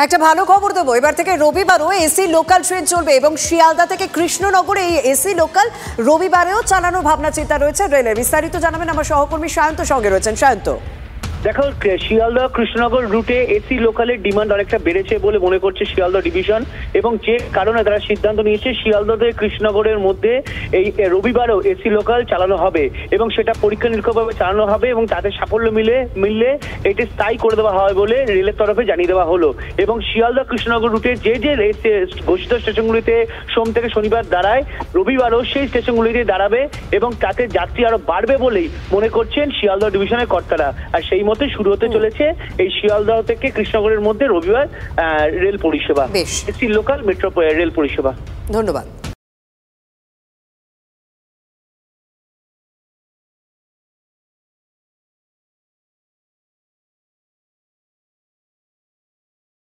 একটা ভালো খবর দেবো, এবার থেকে রবিবারও এসি লোকাল ট্রেন চলবে এবং শিয়ালদা থেকে কৃষ্ণনগরে এই এসি লোকাল রবিবারেও চালানোর ভাবনা চিন্তা রয়েছে রেলের। বিস্তারিত জানাবেন আমার সহকর্মী সায়ন্ত সঙ্গে রয়েছেন। সায়ন্ত, দেখো, শিয়ালদা কৃষ্ণনগর রুটে এসি লোকালের ডিমান্ড অনেকটা বেড়েছে বলে মনে করছে শিয়ালদা ডিভিশন, এবং যে কারণে তারা সিদ্ধান্ত নিয়েছে শিয়ালদা থেকে কৃষ্ণনগরের মধ্যে এই রবিবারও এসি লোকাল চালানো হবে এবং সেটা পরীক্ষা নিরীক্ষাভাবে চালানো হবে এবং তাতে সাফল্য মিললে এটি স্থায়ী করে দেওয়া হয় বলে রেলের তরফে জানিয়ে দেওয়া হলো। এবং শিয়ালদা কৃষ্ণনগর রুটে যে ঘোষিত স্টেশনগুলিতে সোম থেকে শনিবার দাঁড়ায়, রবিবারও সেই স্টেশনগুলিতে দাঁড়াবে এবং তাতে যাত্রী আরো বাড়বে বলেই মনে করছেন শিয়ালদা ডিভিশনের কর্তারা। আর সেই মতে শুরু হতে চলেছে এই শিয়ালদহ থেকে কৃষ্ণনগরের মধ্যে রবিবার রেল পরিষেবা, এসি লোকাল মেট্রো রেল পরিষেবা। ধন্যবাদ।